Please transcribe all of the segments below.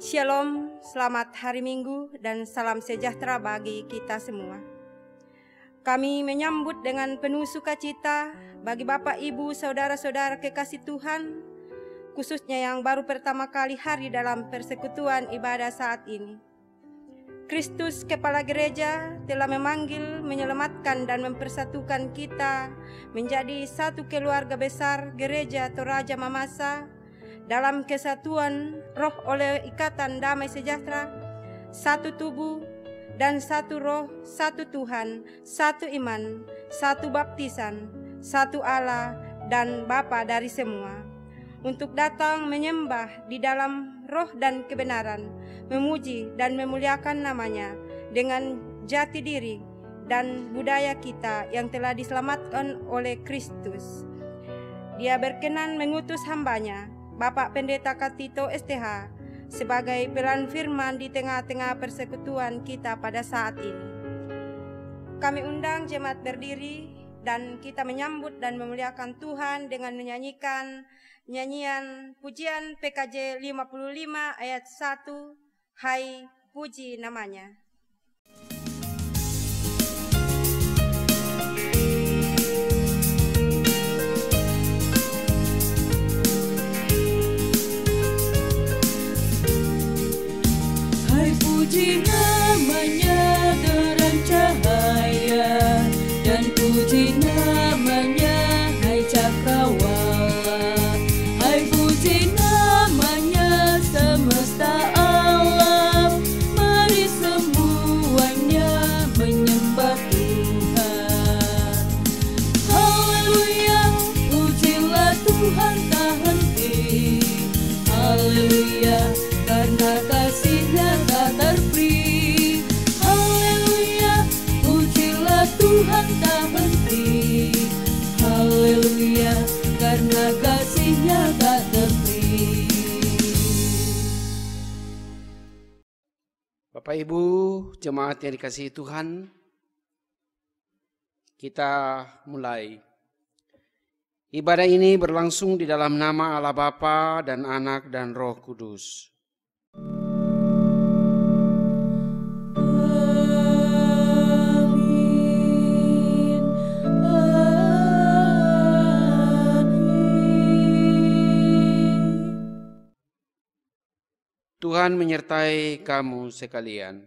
Shalom, selamat hari Minggu dan salam sejahtera bagi kita semua. Kami menyambut dengan penuh sukacita bagi Bapak, Ibu, Saudara-saudara kekasih Tuhan, khususnya yang baru pertama kali hadir dalam persekutuan ibadah saat ini. Kristus Kepala Gereja telah memanggil, menyelamatkan dan mempersatukan kita menjadi satu keluarga besar Gereja Toraja Mamasa dalam kesatuan roh oleh ikatan damai sejahtera, satu tubuh dan satu roh, satu Tuhan, satu iman, satu baptisan, satu Allah dan Bapa dari semua, untuk datang menyembah di dalam roh dan kebenaran, memuji dan memuliakan namanya dengan jati diri dan budaya kita yang telah diselamatkan oleh Kristus. Dia berkenan mengutus hambanya, Bapak Pendeta Katito STH, sebagai pelayan firman di tengah-tengah persekutuan kita pada saat ini. Kami undang jemaat berdiri dan kita menyambut dan memuliakan Tuhan dengan menyanyikan nyanyian pujian PKJ 55 ayat 1, Hai puji namanya. Puji namanya terang cahaya, dan puji namanya hai cakrawala. Hai puji namanya semesta alam, mari semuanya menyembah Tuhan. Haleluya, pujilah Tuhan tak henti. Haleluya, karena kasih-Nya tak terperi. Haleluya, pujilah Tuhan tak henti. Haleluya, karena kasih-Nya tak terperi. Bapak Ibu jemaat yang dikasihi Tuhan, kita mulai. Ibadah ini berlangsung di dalam nama Allah Bapa dan Anak dan Roh Kudus. Amin. Amin. Tuhan menyertai kamu sekalian.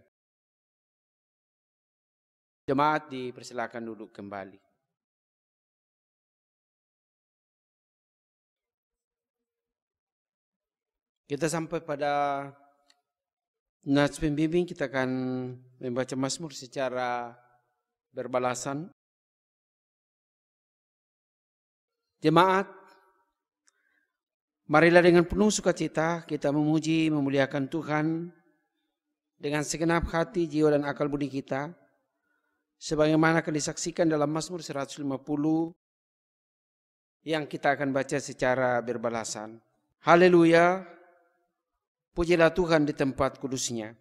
Jemaat dipersilakan duduk kembali. Kita sampai pada nats pembimbing, kita akan membaca Mazmur secara berbalasan. Jemaat, marilah dengan penuh sukacita kita memuji, memuliakan Tuhan dengan segenap hati, jiwa dan akal budi kita, sebagaimana akan disaksikan dalam Mazmur 150 yang kita akan baca secara berbalasan. Haleluya, pujilah Tuhan di tempat kudus-Nya.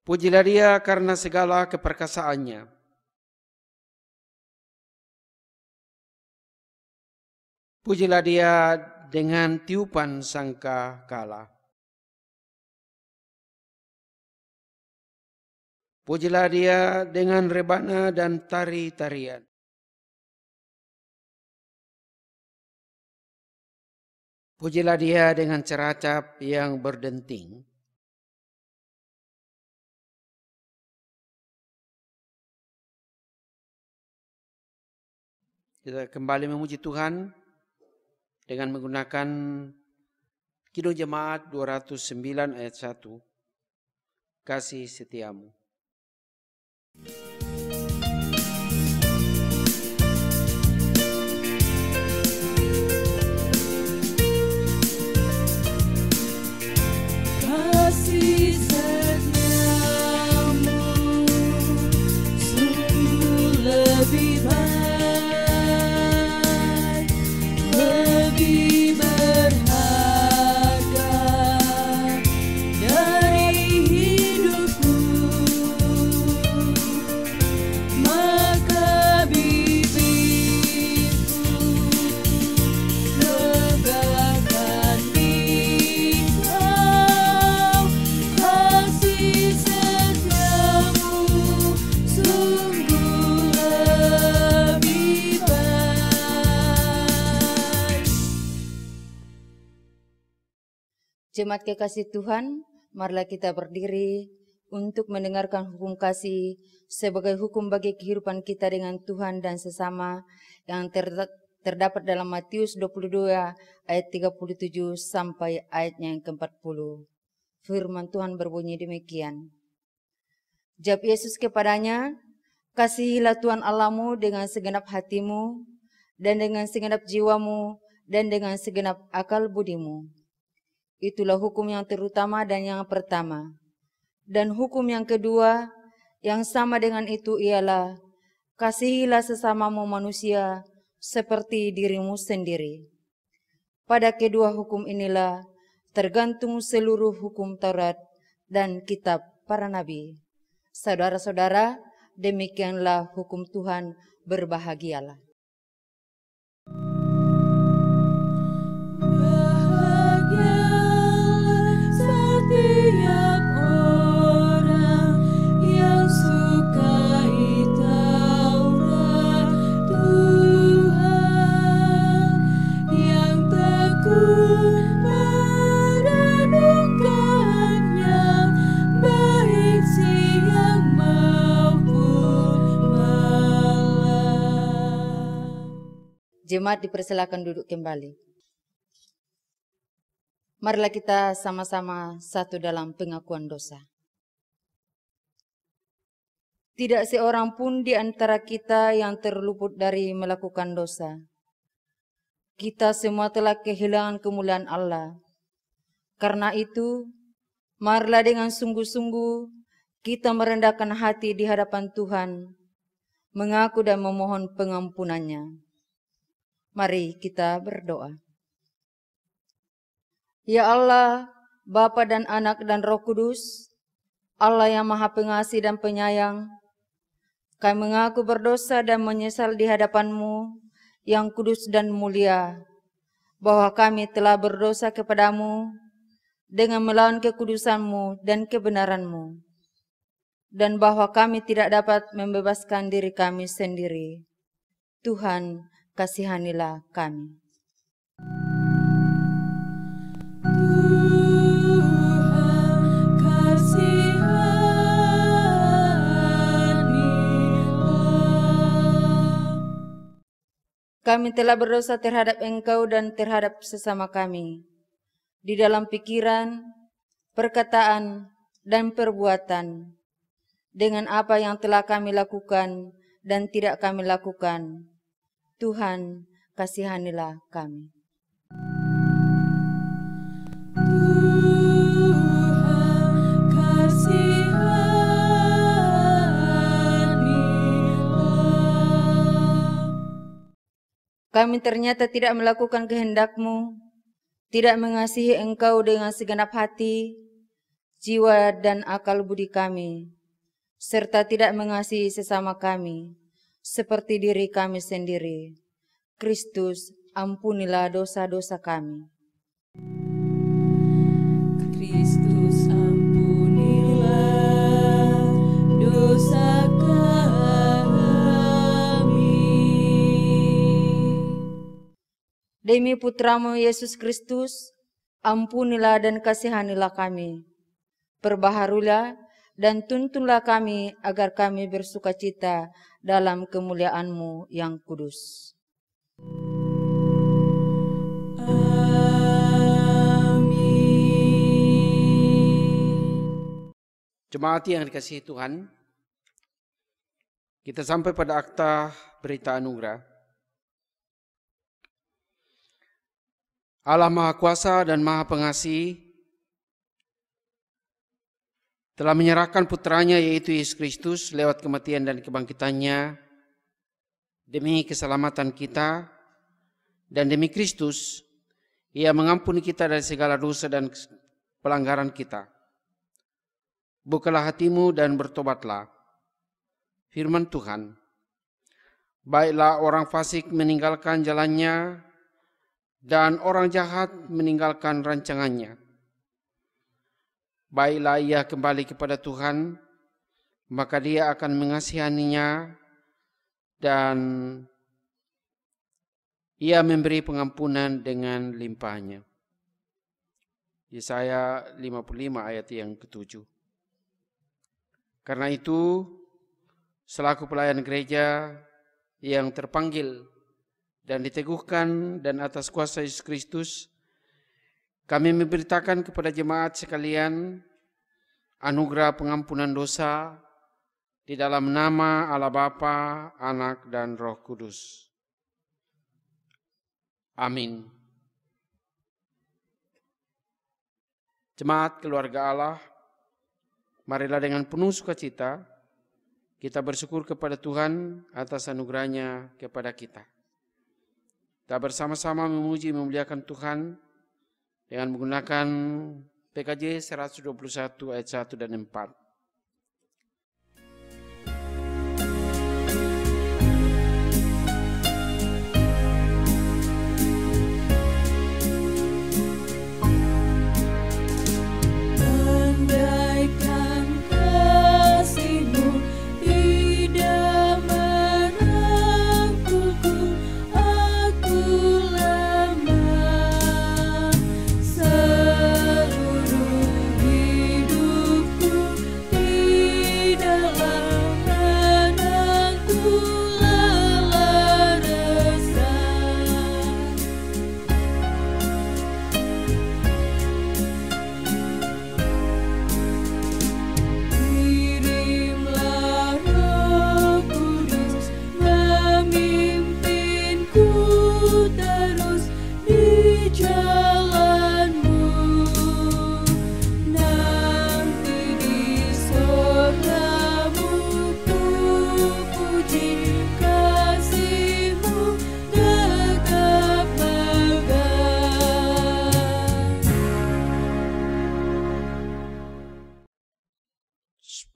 Pujilah Dia karena segala keperkasaannya. Pujilah Dia dengan tiupan sangka kala. Pujilah Dia dengan rebana dan tari-tarian. Pujilah Dia dengan ceracap yang berdenting. Kita kembali memuji Tuhan dengan menggunakan Kidung Jemaat 209 ayat 1. Kasih setiamu. Kasih setiamu sungguh lebih baik, lebih berharga dari hidupku. Maka bibirku Jemaat kekasih Tuhan, marilah kita berdiri untuk mendengarkan hukum kasih sebagai hukum bagi kehidupan kita dengan Tuhan dan sesama yang terdapat dalam Matius 22 ayat 37 sampai ayatnya yang ke-40. Firman Tuhan berbunyi demikian. Jawab Yesus kepadanya, kasihilah Tuhan Allahmu dengan segenap hatimu dan dengan segenap jiwamu dan dengan segenap akal budimu. Itulah hukum yang terutama dan yang pertama. Dan hukum yang kedua yang sama dengan itu ialah, kasihilah sesamamu manusia seperti dirimu sendiri. Pada kedua hukum inilah tergantung seluruh hukum Taurat dan kitab para nabi. Saudara-saudara, demikianlah hukum Tuhan, berbahagialah. Setiap orang yang sukai Taurat Tuhan, yang tekun merenungkannya, baik siang maupun malam. Jemaat dipersilakan duduk kembali. Marilah kita sama-sama satu dalam pengakuan dosa. Tidak seorang pun di antara kita yang terluput dari melakukan dosa. Kita semua telah kehilangan kemuliaan Allah. Karena itu, marilah dengan sungguh-sungguh kita merendahkan hati di hadapan Tuhan, mengaku dan memohon pengampunannya. Mari kita berdoa. Ya Allah, Bapa dan Anak dan Roh Kudus, Allah yang Maha Pengasih dan Penyayang, kami mengaku berdosa dan menyesal di hadapan-Mu yang kudus dan mulia, bahwa kami telah berdosa kepadamu dengan melawan kekudusan-Mu dan kebenaran-Mu, dan bahwa kami tidak dapat membebaskan diri kami sendiri. Tuhan, kasihanilah kami. Tuhan, kasihanilah. Kami telah berdosa terhadap Engkau dan terhadap sesama kami, di dalam pikiran, perkataan, dan perbuatan, dengan apa yang telah kami lakukan dan tidak kami lakukan. Tuhan, kasihanilah kami. Tuhan, kasihanilah. Kami ternyata tidak melakukan kehendak-Mu, tidak mengasihi Engkau dengan segenap hati, jiwa dan akal budi kami, serta tidak mengasihi sesama kami, seperti diri kami sendiri. Kristus, ampunilah dosa-dosa kami. Kristus, ampunilah dosa kami. Demi Putramu Yesus Kristus, ampunilah dan kasihanilah kami. Perbaharulah dan tuntunlah kami agar kami bersukacita dalam kemuliaan-Mu yang kudus. Jemaat yang dikasihi Tuhan, kita sampai pada akta berita anugerah. Allah Maha Kuasa dan Maha Pengasih telah menyerahkan putranya yaitu Yesus Kristus lewat kematian dan kebangkitannya demi keselamatan kita, dan demi Kristus Ia mengampuni kita dari segala dosa dan pelanggaran kita. Bukalah hatimu dan bertobatlah. Firman Tuhan, baiklah orang fasik meninggalkan jalannya dan orang jahat meninggalkan rancangannya. Baiklah ia kembali kepada Tuhan, maka Dia akan mengasihaninya dan Ia memberi pengampunan dengan limpahnya. Yesaya 55 ayat yang ke-7. Karena itu, selaku pelayan gereja yang terpanggil dan diteguhkan dan atas kuasa Yesus Kristus, kami memberitakan kepada jemaat sekalian anugerah pengampunan dosa di dalam nama Allah Bapa, Anak, dan Roh Kudus. Amin. Jemaat keluarga Allah, marilah dengan penuh sukacita kita bersyukur kepada Tuhan atas anugerahnya kepada kita. Kita bersama-sama memuji memuliakan Tuhan dengan menggunakan PKJ 121 ayat 1 dan 4.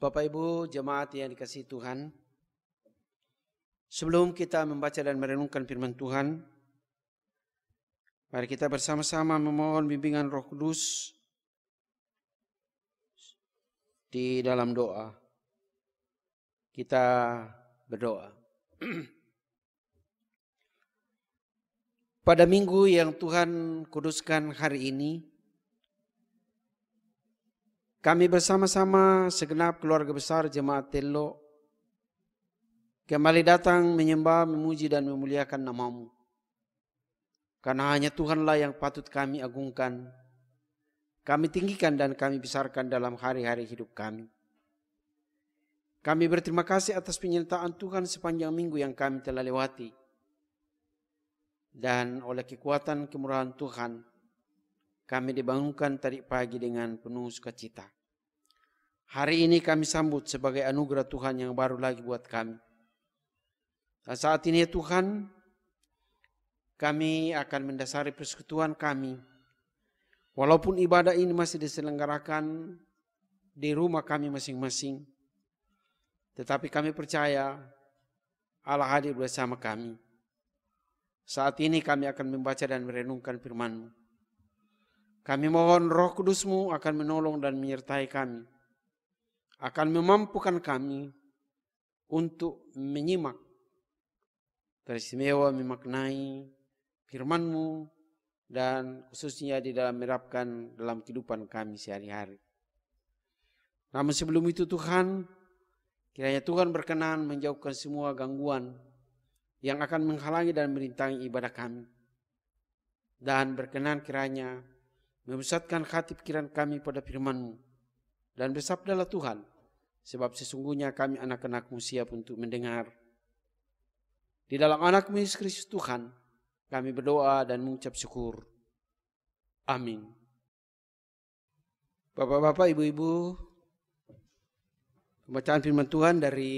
Bapak Ibu jemaat yang dikasihi Tuhan, sebelum kita membaca dan merenungkan firman Tuhan, mari kita bersama-sama memohon bimbingan Roh Kudus di dalam doa. Kita berdoa. Pada minggu yang Tuhan kuduskan hari ini, kami bersama-sama segenap keluarga besar Jemaat Tello kembali datang menyembah, memuji dan memuliakan nama-Mu. Karena hanya Tuhanlah yang patut kami agungkan, kami tinggikan dan kami besarkan dalam hari-hari hidup kami. Kami berterima kasih atas penyertaan Tuhan sepanjang minggu yang kami telah lewati. Dan oleh kekuatan kemurahan Tuhan, kami dibangunkan tadi pagi dengan penuh sukacita. Hari ini kami sambut sebagai anugerah Tuhan yang baru lagi buat kami. Dan saat ini ya Tuhan, kami akan mendasari persekutuan kami. Walaupun ibadah ini masih diselenggarakan di rumah kami masing-masing, tetapi kami percaya Allah hadir bersama kami. Saat ini kami akan membaca dan merenungkan firman-Mu. Kami mohon Roh Kudus-Mu akan menolong dan menyertai kami, akan memampukan kami untuk menyimak, teristimewa memaknai firman-Mu, dan khususnya di dalam menerapkan dalam kehidupan kami sehari-hari. Namun sebelum itu Tuhan, kiranya Tuhan berkenan menjauhkan semua gangguan yang akan menghalangi dan merintangi ibadah kami. Dan berkenan kiranya memusatkan hati pikiran kami pada firman-Mu. Dan bersabdalah Tuhan, sebab sesungguhnya kami anak-anak-Mu siap untuk mendengar. Di dalam anak-Mu Yesus Kristus Tuhan, kami berdoa dan mengucap syukur. Amin. Bapak-bapak, ibu-ibu, pembacaan firman Tuhan dari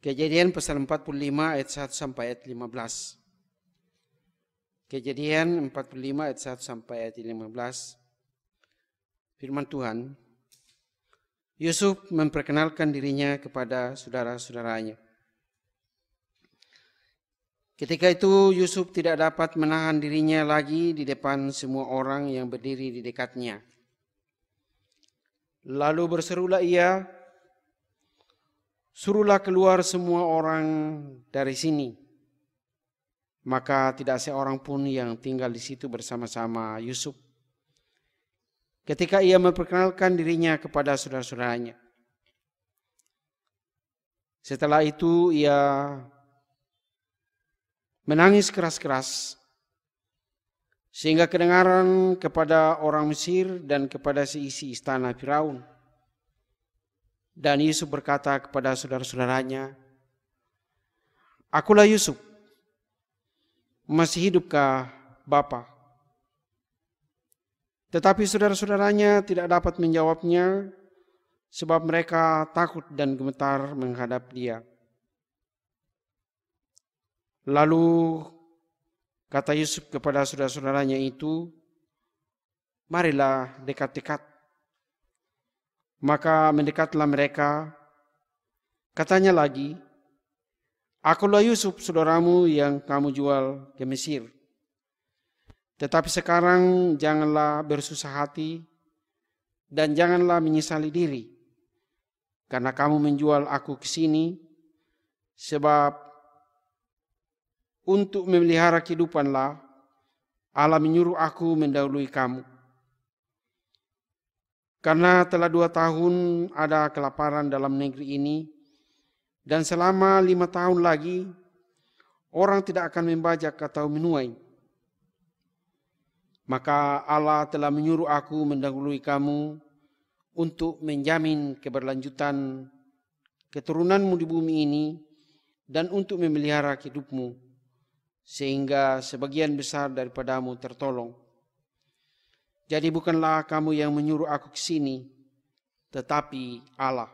Kejadian pasal 45 ayat 1 sampai ayat 15. Kejadian 45 ayat 1 sampai ayat 15. Firman Tuhan, Yusuf memperkenalkan dirinya kepada saudara-saudaranya. Ketika itu Yusuf tidak dapat menahan dirinya lagi di depan semua orang yang berdiri di dekatnya. Lalu berserulah ia, "Suruhlah keluar semua orang dari sini." maka tidak seorang pun yang tinggal di situ bersama-sama Yusuf ketika ia memperkenalkan dirinya kepada saudara-saudaranya. Setelah itu ia menangis keras-keras sehingga kedengaran kepada orang Mesir dan kepada seisi istana Firaun. Dan Yusuf berkata kepada saudara-saudaranya, "Akulah Yusuf, masih hidupkah Bapa?" Tetapi saudara-saudaranya tidak dapat menjawabnya, sebab mereka takut dan gemetar menghadap dia. Lalu kata Yusuf kepada saudara-saudaranya itu, "Marilah dekat-dekat." Maka mendekatlah mereka. Katanya lagi, "Akulah Yusuf, saudaramu yang kamu jual ke Mesir. Tetapi sekarang janganlah bersusah hati dan janganlah menyesali diri, karena kamu menjual aku ke sini, sebab untuk memelihara kehidupanlah Allah menyuruh aku mendahului kamu. Karena telah 2 tahun ada kelaparan dalam negeri ini, dan selama 5 tahun lagi orang tidak akan membajak atau menuai. Maka Allah telah menyuruh aku mendahului kamu untuk menjamin keberlanjutan keturunanmu di bumi ini dan untuk memelihara hidupmu, sehingga sebagian besar daripadamu tertolong. Jadi bukanlah kamu yang menyuruh aku ke sini, tetapi Allah.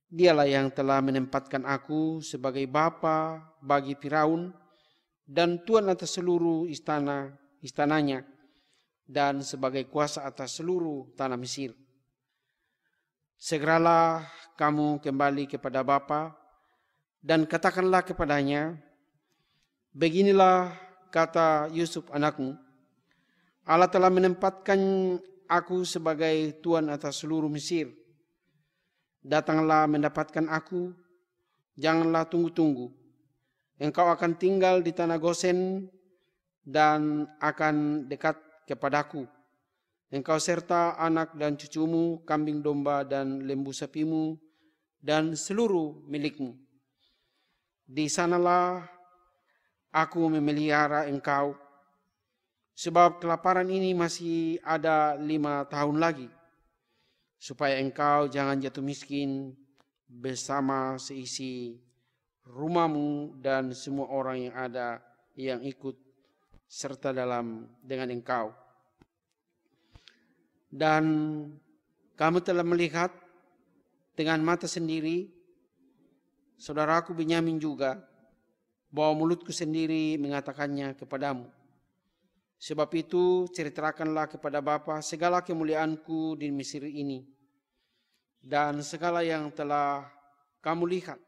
Dialah yang telah menempatkan aku sebagai bapa bagi Firaun dan tuan atas seluruh istananya dan sebagai kuasa atas seluruh tanah Mesir. Segeralah kamu kembali kepada Bapa dan katakanlah kepadanya, beginilah kata Yusuf anakmu, Allah telah menempatkan aku sebagai tuan atas seluruh Mesir. Datanglah mendapatkan aku, janganlah tunggu-tunggu. Engkau akan tinggal di tanah Gosen dan akan dekat kepadaku. Engkau serta anak dan cucumu, kambing domba dan lembu sapimu, dan seluruh milikmu. Di sanalah aku memelihara engkau, sebab kelaparan ini masih ada 5 tahun lagi, supaya engkau jangan jatuh miskin bersama seisi rumahmu dan semua orang yang ada yang ikut serta dengan engkau. Dan kamu telah melihat dengan mata sendiri, saudaraku Benyamin juga, bahwa mulutku sendiri mengatakannya kepadamu. Sebab itu ceritakanlah kepada Bapa segala kemuliaanku di Mesir ini, dan segala yang telah kamu lihat.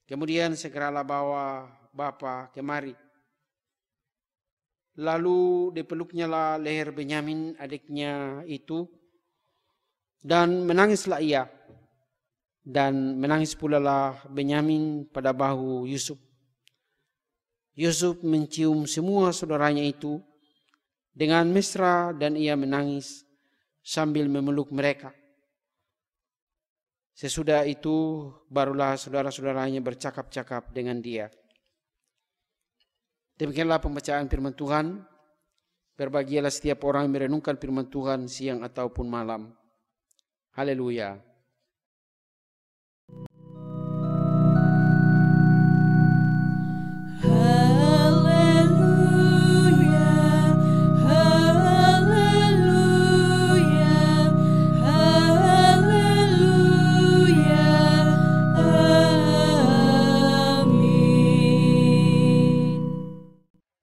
Kemudian segeralah bawa Bapa kemari. Lalu dipeluknya lah leher Benyamin adiknya itu, dan menangislah ia. Dan menangis pula lah Benyamin pada bahu Yusuf. Yusuf mencium semua saudaranya itu dengan mesra dan ia menangis sambil memeluk mereka. Sesudah itu barulah saudara-saudaranya bercakap-cakap dengan dia. Demikianlah pembacaan firman Tuhan. Berbahagialah setiap orang yang merenungkan firman Tuhan siang ataupun malam. Haleluya.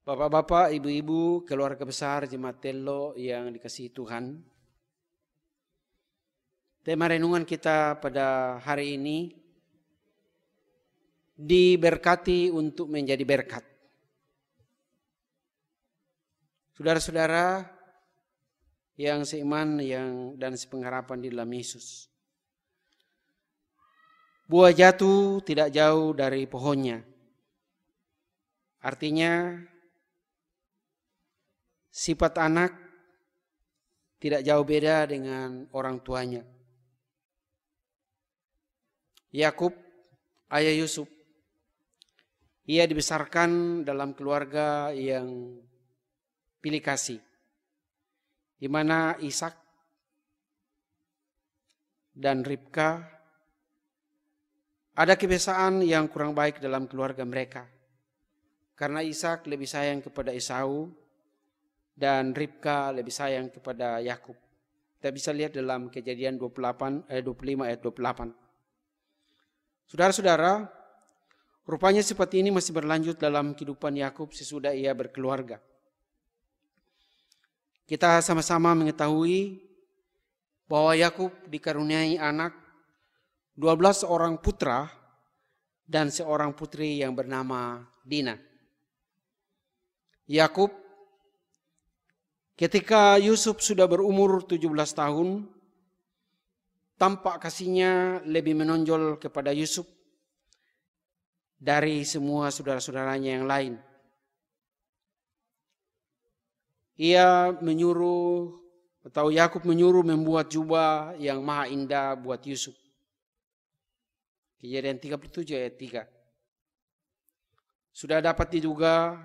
Bapak-bapak, ibu-ibu, keluarga besar Jemaat Tello yang dikasihi Tuhan. Tema renungan kita pada hari ini, diberkati untuk menjadi berkat. Saudara-saudara yang seiman dan sepengharapan di dalam Yesus. Buah jatuh tidak jauh dari pohonnya. Artinya sifat anak tidak jauh beda dengan orang tuanya. Yakub, ayah Yusuf, ia dibesarkan dalam keluarga yang pilih kasih, di mana Ishak dan Ribka ada kebiasaan yang kurang baik dalam keluarga mereka. Karena Ishak lebih sayang kepada Esau dan Ribka lebih sayang kepada Yakub. Kita bisa lihat dalam Kejadian 25 ayat 28. Saudara-saudara, rupanya sifat ini masih berlanjut dalam kehidupan Yakub sesudah ia berkeluarga. Kita sama-sama mengetahui bahwa Yakub dikaruniai anak 12 orang putra dan seorang putri yang bernama Dina. Yakub ketika Yusuf sudah berumur 17 tahun, tampak kasihnya lebih menonjol kepada Yusuf dari semua saudara-saudaranya yang lain. Ia menyuruh atau Yakub menyuruh membuat jubah yang maha indah buat Yusuf. Kejadian 37 ayat 3. Sudah dapat diduga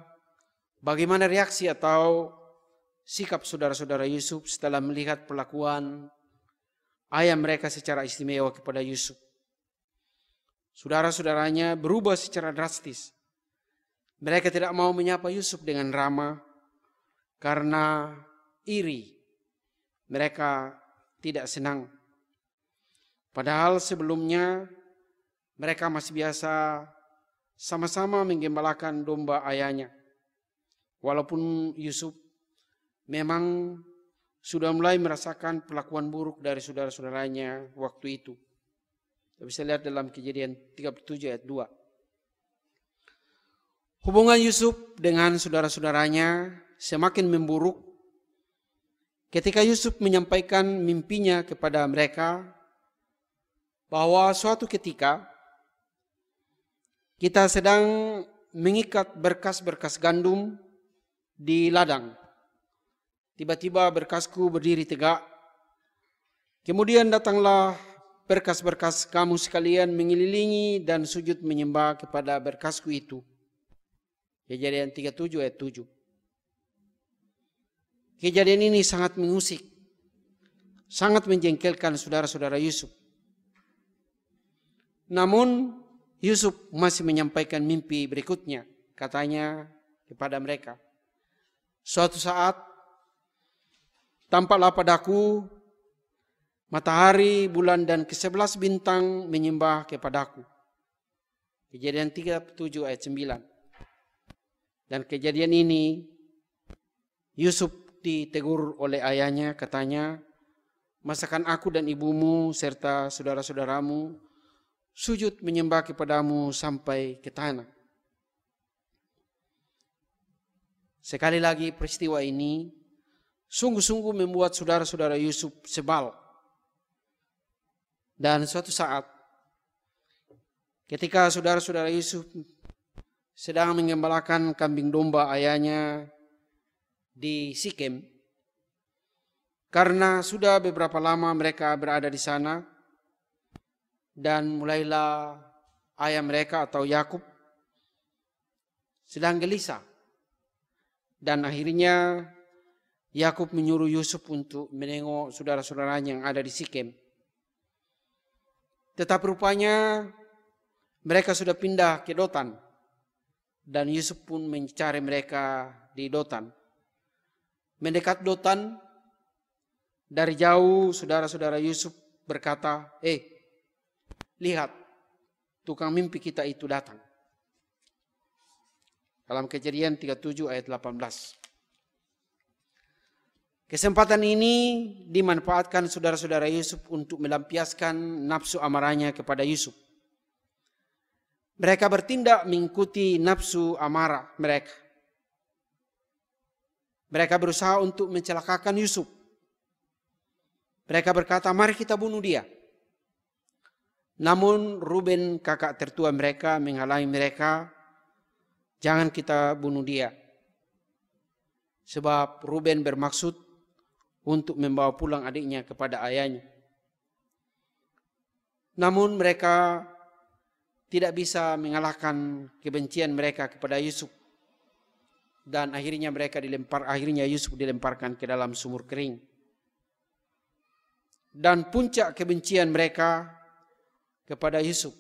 bagaimana reaksi atau sikap saudara-saudara Yusuf setelah melihat perlakuan ayah mereka secara istimewa kepada Yusuf. Saudara-saudaranya berubah secara drastis. Mereka tidak mau menyapa Yusuf dengan ramah karena iri. Mereka tidak senang. Padahal sebelumnya mereka masih biasa sama-sama menggembalakan domba ayahnya. Walaupun Yusuf memang sudah mulai merasakan perlakuan buruk dari saudara-saudaranya waktu itu. Kita bisa lihat dalam Kejadian 37 ayat 2. Hubungan Yusuf dengan saudara-saudaranya semakin memburuk ketika Yusuf menyampaikan mimpinya kepada mereka bahwa suatu ketika kita sedang mengikat berkas-berkas gandum di ladang. Tiba-tiba berkasku berdiri tegak. Kemudian datanglah berkas-berkas kamu sekalian mengelilingi dan sujud menyembah kepada berkasku itu. Kejadian 37 ayat 7. Kejadian ini sangat mengusik, sangat menjengkelkan saudara-saudara Yusuf. Namun Yusuf masih menyampaikan mimpi berikutnya. Katanya kepada mereka, suatu saat tampaklah padaku matahari, bulan dan ke-11 bintang menyembah kepadaku. Kejadian 37 ayat 9. Dan kejadian ini Yusuf ditegur oleh ayahnya, katanya, masakan aku dan ibumu serta saudara-saudaramu sujud menyembah kepadamu sampai ke tanah. Sekali lagi peristiwa ini sungguh-sungguh membuat saudara-saudara Yusuf sebal. Dan suatu saat ketika saudara-saudara Yusuf sedang menggembalakan kambing domba ayahnya di Sikem, karena sudah beberapa lama mereka berada di sana, dan mulailah ayah mereka atau Yakub sedang gelisah. Dan akhirnya Yakub menyuruh Yusuf untuk menengok saudara-saudaranya yang ada di Sikem. Tetapi rupanya mereka sudah pindah ke Dotan. Dan Yusuf pun mencari mereka di Dotan. Mendekat Dotan, dari jauh saudara-saudara Yusuf berkata, lihat, tukang mimpi kita itu datang. Dalam Kejadian 37 ayat 18. Kesempatan ini dimanfaatkan saudara-saudara Yusuf untuk melampiaskan nafsu amarahnya kepada Yusuf. Mereka bertindak mengikuti nafsu amarah mereka. Mereka berusaha untuk mencelakakan Yusuf. Mereka berkata, mari kita bunuh dia. Namun Ruben, kakak tertua mereka, menghalangi mereka. jangan kita bunuh dia. Sebab Ruben bermaksud untuk membawa pulang adiknya kepada ayahnya. Namun mereka tidak bisa mengalahkan kebencian mereka kepada Yusuf. Dan akhirnya Yusuf dilemparkan ke dalam sumur kering. Dan puncak kebencian mereka kepada Yusuf,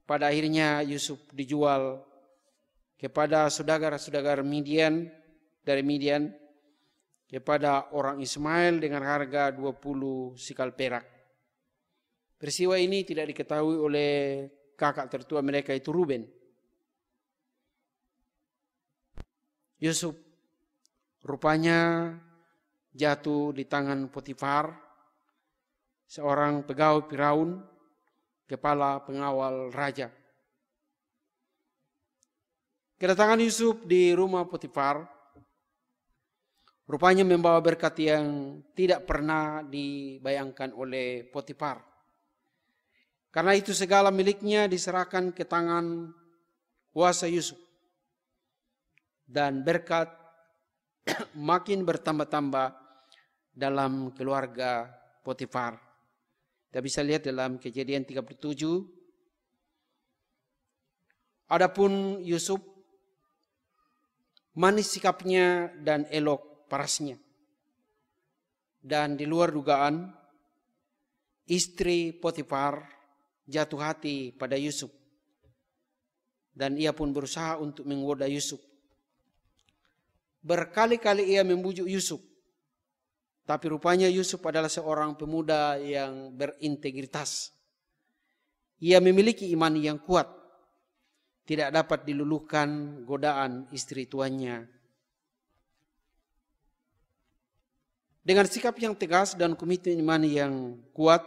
pada akhirnya Yusuf dijual kepada saudagar-saudagar dari Midian kepada orang Ismail dengan harga 20 sikal perak. Peristiwa ini tidak diketahui oleh kakak tertua mereka itu Ruben. Yusuf rupanya jatuh di tangan Potifar, seorang pegawai Firaun, kepala pengawal raja. Kedatangan Yusuf di rumah Potifar rupanya membawa berkat yang tidak pernah dibayangkan oleh Potifar. Karena itu segala miliknya diserahkan ke tangan kuasa Yusuf. Dan berkat makin bertambah-tambah dalam keluarga Potifar. Kita bisa lihat dalam Kejadian 37. Adapun Yusuf, manis sikapnya dan elok parasnya. Dan di luar dugaan, istri Potifar jatuh hati pada Yusuf. Dan ia pun berusaha untuk menggoda Yusuf. Berkali-kali ia membujuk Yusuf. Tapi rupanya Yusuf adalah seorang pemuda yang berintegritas. Ia memiliki iman yang kuat. Tidak dapat diluluhkan godaan istri tuannya. Dengan sikap yang tegas dan komitmen iman yang kuat,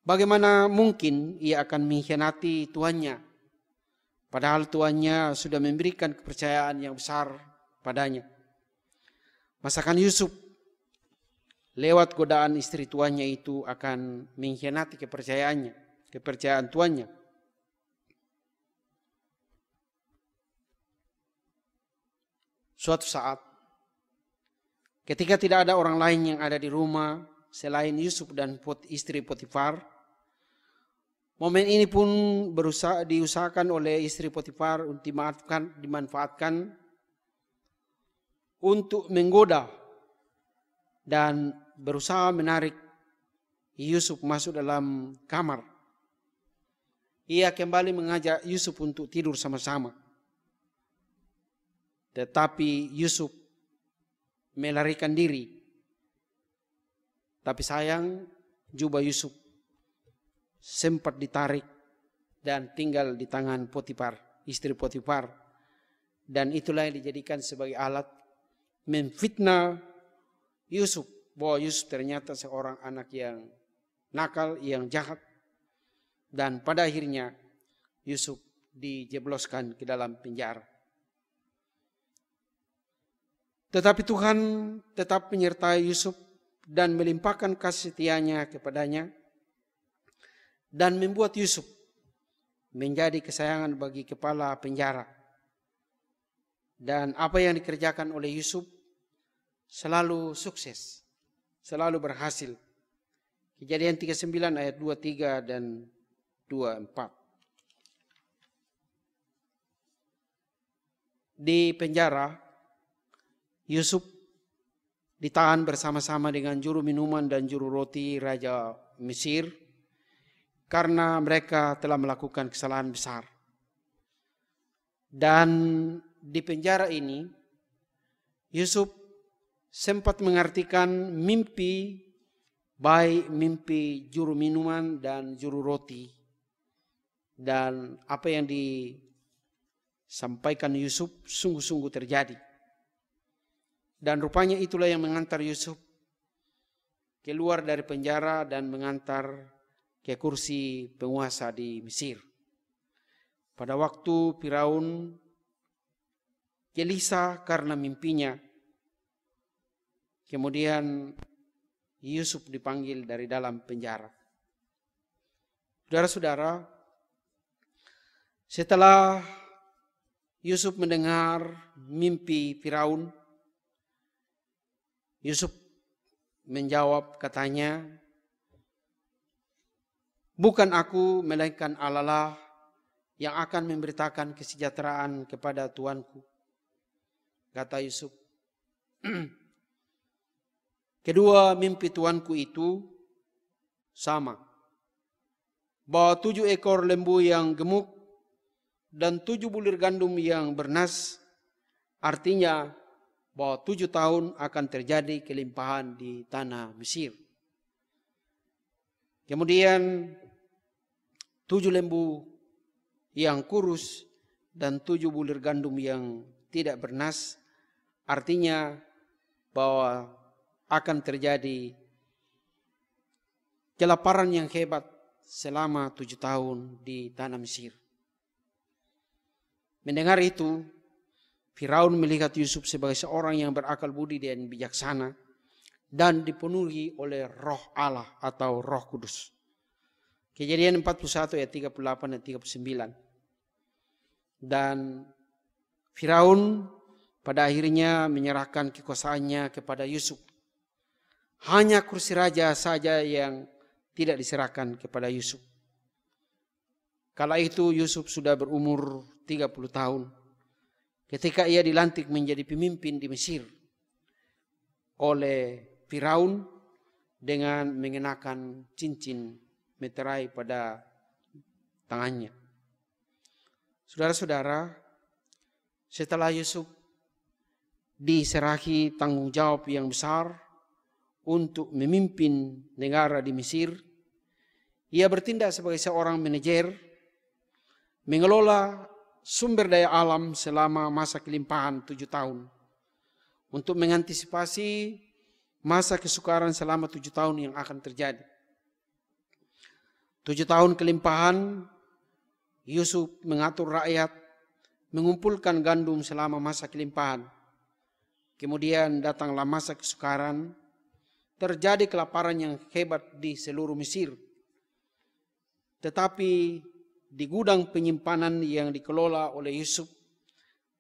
bagaimana mungkin ia akan mengkhianati tuannya? Padahal tuannya sudah memberikan kepercayaan yang besar padanya. Masakan Yusuf lewat godaan istri tuannya itu akan mengkhianati kepercayaan tuannya. Suatu saat, ketika tidak ada orang lain yang ada di rumah selain Yusuf dan istri Potifar, momen ini pun diusahakan oleh istri Potifar untuk dimanfaatkan untuk menggoda dan berusaha menarik Yusuf masuk dalam kamar. Ia kembali mengajak Yusuf untuk tidur sama-sama. Tetapi Yusuf melarikan diri. Tapi sayang, jubah Yusuf sempat ditarik dan tinggal di tangan Potifar, istri Potifar. Dan itulah yang dijadikan sebagai alat memfitnah Yusuf, bahwa Yusuf ternyata seorang anak yang nakal, yang jahat. Dan pada akhirnya Yusuf dijebloskan ke dalam penjara. Tetapi Tuhan tetap menyertai Yusuf dan melimpahkan kasih setianya kepadanya dan membuat Yusuf menjadi kesayangan bagi kepala penjara. Dan apa yang dikerjakan oleh Yusuf selalu sukses, selalu berhasil. Kejadian 39 ayat 23 dan 24. Di penjara, Yusuf ditahan bersama-sama dengan juru minuman dan juru roti Raja Mesir karena mereka telah melakukan kesalahan besar. Dan di penjara ini, Yusuf sempat mengartikan mimpi, baik mimpi juru minuman dan juru roti. Dan apa yang disampaikan Yusuf sungguh-sungguh terjadi. Dan rupanya itulah yang mengantar Yusuf keluar dari penjara dan mengantar ke kursi penguasa di Mesir. Pada waktu Firaun gelisah karena mimpinya, kemudian Yusuf dipanggil dari dalam penjara. Saudara-saudara, setelah Yusuf mendengar mimpi Firaun. Yusuf menjawab, katanya, bukan aku melainkan Allah yang akan memberitakan kesejahteraan kepada tuanku. Kata Yusuf. Kedua mimpi tuanku itu sama. Bahwa 7 ekor lembu yang gemuk dan 7 bulir gandum yang bernas, artinya bahwa 7 tahun akan terjadi kelimpahan di tanah Mesir. Kemudian 7 lembu yang kurus dan 7 bulir gandum yang tidak bernas, artinya bahwa akan terjadi kelaparan yang hebat selama 7 tahun di tanah Mesir. Mendengar itu, Firaun melihat Yusuf sebagai seorang yang berakal budi dan bijaksana dan dipenuhi oleh roh Allah atau roh kudus. Kejadian 41 ayat 38 dan 39. Dan Firaun pada akhirnya menyerahkan kekuasaannya kepada Yusuf. Hanya kursi raja saja yang tidak diserahkan kepada Yusuf. Kala itu Yusuf sudah berumur 30 tahun. Ketika ia dilantik menjadi pemimpin di Mesir oleh Firaun dengan mengenakan cincin meterai pada tangannya. Saudara-saudara, setelah Yusuf diserahi tanggung jawab yang besar untuk memimpin negara di Mesir, ia bertindak sebagai seorang manajer, mengelola sumber daya alam selama masa kelimpahan 7 tahun. Untuk mengantisipasi masa kesukaran selama 7 tahun yang akan terjadi. 7 tahun kelimpahan, Yusuf mengatur rakyat, mengumpulkan gandum selama masa kelimpahan. Kemudian datanglah masa kesukaran, terjadi kelaparan yang hebat di seluruh Mesir. Tetapi di gudang penyimpanan yang dikelola oleh Yusuf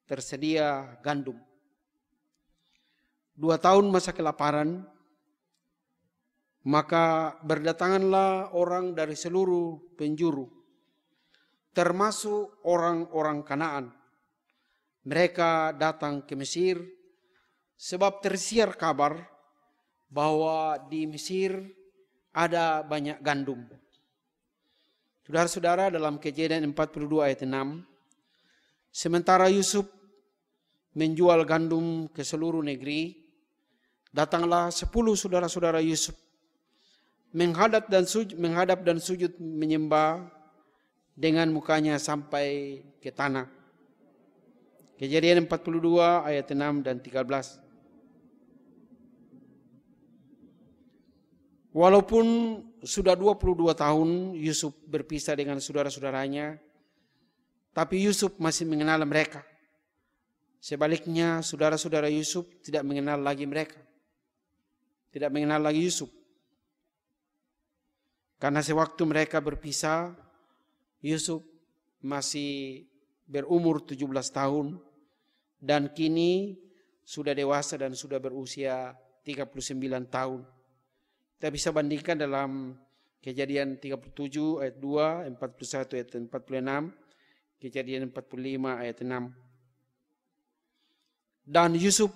tersedia gandum. 2 tahun masa kelaparan, maka berdatanganlah orang dari seluruh penjuru, termasuk orang-orang Kanaan. Mereka datang ke Mesir sebab tersiar kabar bahwa di Mesir ada banyak gandum. Saudara-saudara, dalam Kejadian 42 ayat 6, sementara Yusuf menjual gandum ke seluruh negeri, datanglah 10 saudara-saudara Yusuf menghadap dan sujud menyembah dengan mukanya sampai ke tanah. Kejadian 42 ayat 6 dan 13. Walaupun sudah 22 tahun Yusuf berpisah dengan saudara-saudaranya, tapi Yusuf masih mengenal mereka. Sebaliknya, saudara-saudara Yusuf tidak mengenal lagi mereka. Tidak mengenal lagi Yusuf. Karena sewaktu mereka berpisah, Yusuf masih berumur 17 tahun dan kini sudah dewasa dan sudah berusia 39 tahun. Kita bisa bandingkan dalam Kejadian 37 ayat 2, 41 ayat 46, Kejadian 45 ayat 6. Dan Yusuf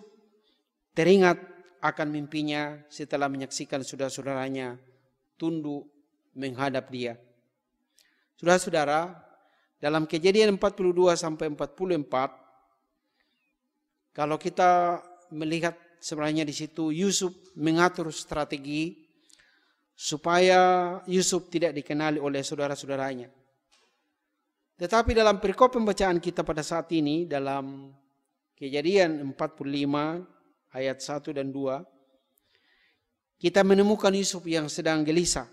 teringat akan mimpinya setelah menyaksikan saudara-saudaranya tunduk menghadap dia. Saudara-saudara, dalam Kejadian 42 sampai 44, kalau kita melihat sebenarnya di situ Yusuf mengatur strategi supaya Yusuf tidak dikenali oleh saudara-saudaranya. Tetapi dalam perikop pembacaan kita pada saat ini, dalam Kejadian 45 ayat 1 dan 2, kita menemukan Yusuf yang sedang gelisah.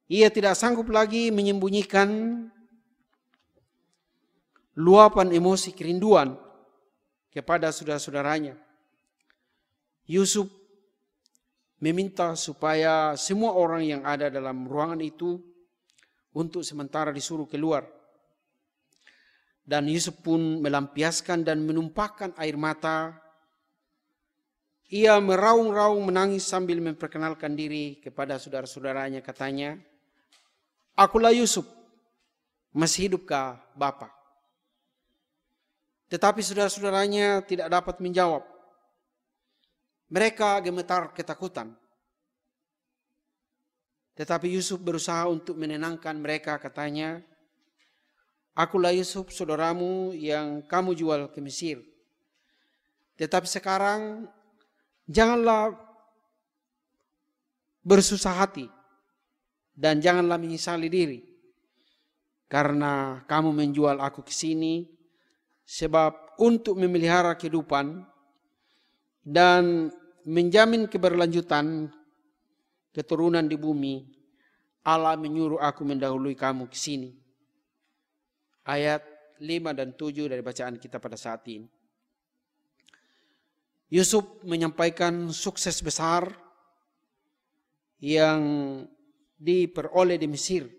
Ia tidak sanggup lagi menyembunyikan luapan emosi kerinduan kepada saudara-saudaranya. Yusuf meminta supaya semua orang yang ada dalam ruangan itu untuk sementara disuruh keluar. Dan Yusuf pun melampiaskan dan menumpahkan air mata. Ia meraung-raung menangis sambil memperkenalkan diri kepada saudara-saudaranya. Katanya, "Akulah Yusuf, masih hidupkah Bapa?" Tetapi saudara-saudaranya tidak dapat menjawab. Mereka gemetar ketakutan. Tetapi Yusuf berusaha untuk menenangkan mereka. Katanya, "Akulah Yusuf, saudaramu yang kamu jual ke Mesir. Tetapi sekarang janganlah bersusah hati dan janganlah menyesali diri, karena kamu menjual aku ke sini sebab untuk memelihara kehidupan dan menjamin keberlanjutan keturunan di bumi, Allah menyuruh aku mendahului kamu ke sini." Ayat 5 dan 7 dari bacaan kita pada saat ini. Yusuf menyampaikan sukses besar yang diperoleh di Mesir.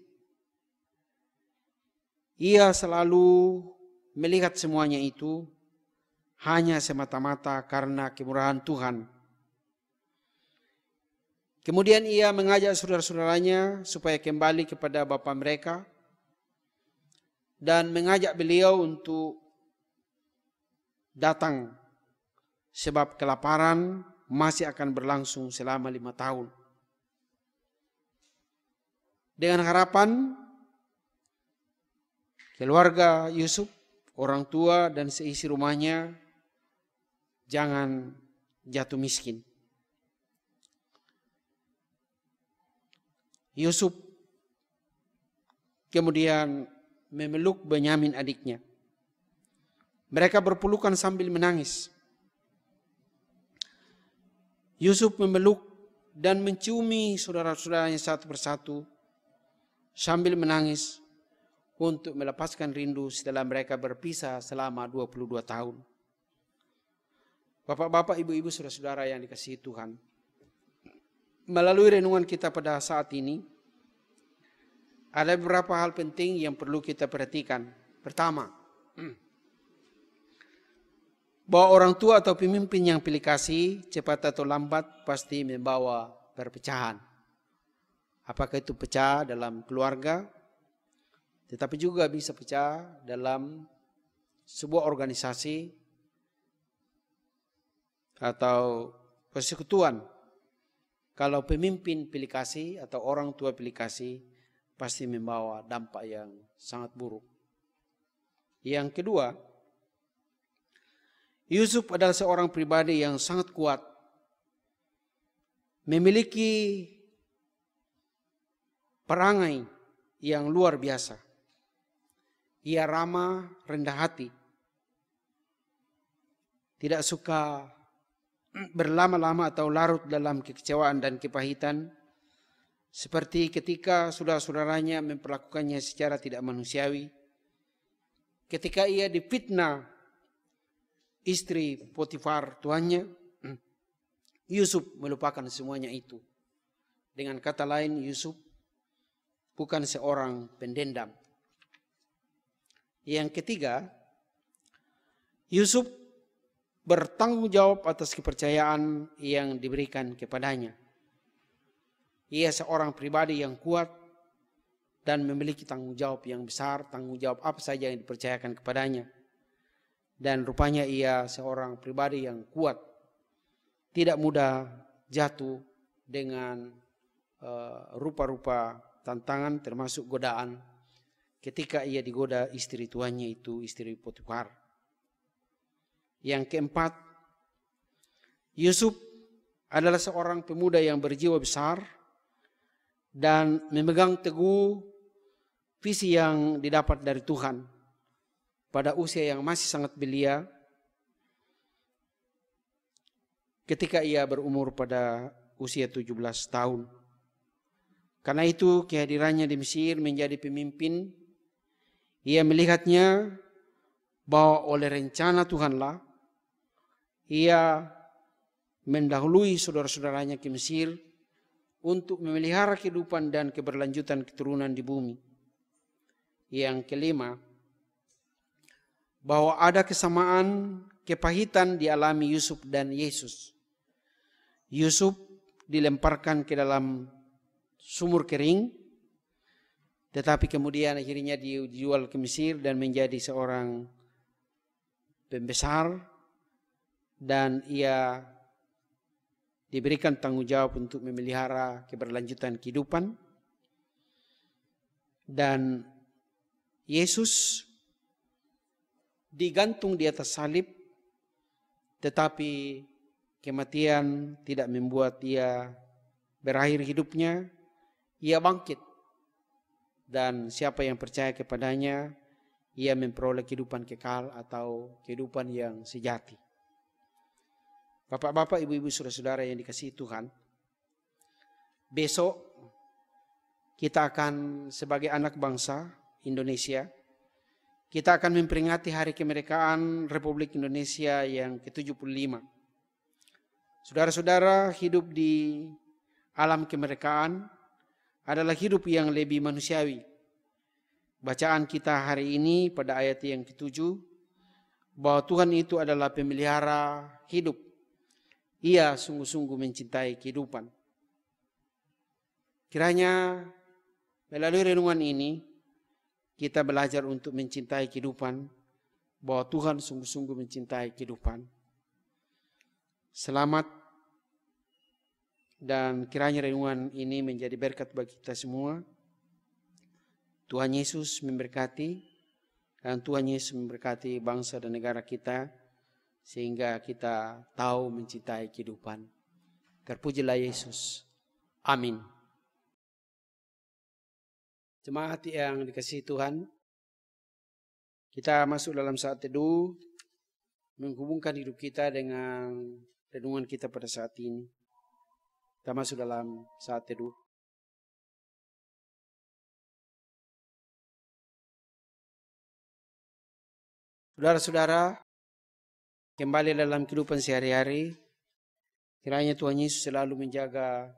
Ia selalu melihat semuanya itu hanya semata-mata karena kemurahan Tuhan. Kemudian ia mengajak saudara-saudaranya supaya kembali kepada bapa mereka dan mengajak beliau untuk datang sebab kelaparan masih akan berlangsung selama 5 tahun. Dengan harapan keluarga Yusuf, orang tua dan seisi rumahnya jangan jatuh miskin. Yusuf kemudian memeluk Benyamin adiknya. Mereka berpelukan sambil menangis. Yusuf memeluk dan menciumi saudara-saudaranya satu persatu sambil menangis untuk melepaskan rindu setelah mereka berpisah selama 22 tahun. Bapak-bapak, ibu-ibu, saudara-saudara yang dikasihi Tuhan, melalui renungan kita pada saat ini, ada beberapa hal penting yang perlu kita perhatikan. Pertama, bahwa orang tua atau pemimpin yang pilih kasih cepat atau lambat pasti membawa perpecahan. Apakah itu pecah dalam keluarga, tetapi juga bisa pecah dalam sebuah organisasi atau persekutuan. Kalau pemimpin pilih kasih atau orang tua pilih kasih, pasti membawa dampak yang sangat buruk. Yang kedua, Yusuf adalah seorang pribadi yang sangat kuat, memiliki perangai yang luar biasa. Ia ramah, rendah hati, tidak suka berlama-lama atau larut dalam kekecewaan dan kepahitan, seperti ketika saudara-saudaranya memperlakukannya secara tidak manusiawi. Ketika ia difitnah istri Potifar tuannya, Yusuf melupakan semuanya itu. Dengan kata lain, Yusuf bukan seorang pendendam. Yang ketiga, Yusuf bertanggung jawab atas kepercayaan yang diberikan kepadanya. Ia seorang pribadi yang kuat dan memiliki tanggung jawab yang besar, tanggung jawab apa saja yang dipercayakan kepadanya. Dan rupanya ia seorang pribadi yang kuat, tidak mudah jatuh dengan rupa-rupa tantangan termasuk godaan ketika ia digoda istri tuannya itu, istri Potifar. Yang keempat, Yusuf adalah seorang pemuda yang berjiwa besar dan memegang teguh visi yang didapat dari Tuhan pada usia yang masih sangat belia ketika ia berumur pada usia 17 tahun. Karena itu kehadirannya di Mesir menjadi pemimpin, ia melihatnya bahwa oleh rencana Tuhanlah ia mendahului saudara-saudaranya ke Mesir untuk memelihara kehidupan dan keberlanjutan keturunan di bumi. Yang kelima, bahwa ada kesamaan kepahitan dialami Yusuf dan Yesus. Yusuf dilemparkan ke dalam sumur kering, tetapi kemudian akhirnya dijual ke Mesir dan menjadi seorang pembesar, dan ia diberikan tanggung jawab untuk memelihara keberlanjutan kehidupan. Dan Yesus digantung di atas salib, tetapi kematian tidak membuat ia berakhir hidupnya. Ia bangkit, dan siapa yang percaya kepadanya, ia memperoleh kehidupan kekal atau kehidupan yang sejati. Bapak-bapak, ibu-ibu, saudara-saudara yang dikasihi Tuhan, besok kita akan sebagai anak bangsa Indonesia, kita akan memperingati hari kemerdekaan Republik Indonesia yang ke-75. Saudara-saudara, hidup di alam kemerdekaan adalah hidup yang lebih manusiawi. Bacaan kita hari ini pada ayat yang ke-7, bahwa Tuhan itu adalah pemelihara hidup. Ia sungguh-sungguh mencintai kehidupan. Kiranya melalui renungan ini kita belajar untuk mencintai kehidupan, bahwa Tuhan sungguh-sungguh mencintai kehidupan. Selamat, dan kiranya renungan ini menjadi berkat bagi kita semua. Tuhan Yesus memberkati, dan Tuhan Yesus memberkati bangsa dan negara kita, sehingga kita tahu mencintai kehidupan. Terpujilah Yesus. Amin. Jemaat yang dikasihi Tuhan, kita masuk dalam saat teduh, menghubungkan hidup kita dengan renungan kita pada saat ini. Kita masuk dalam saat teduh. Saudara-saudara, kembali dalam kehidupan sehari-hari, kiranya Tuhan Yesus selalu menjaga,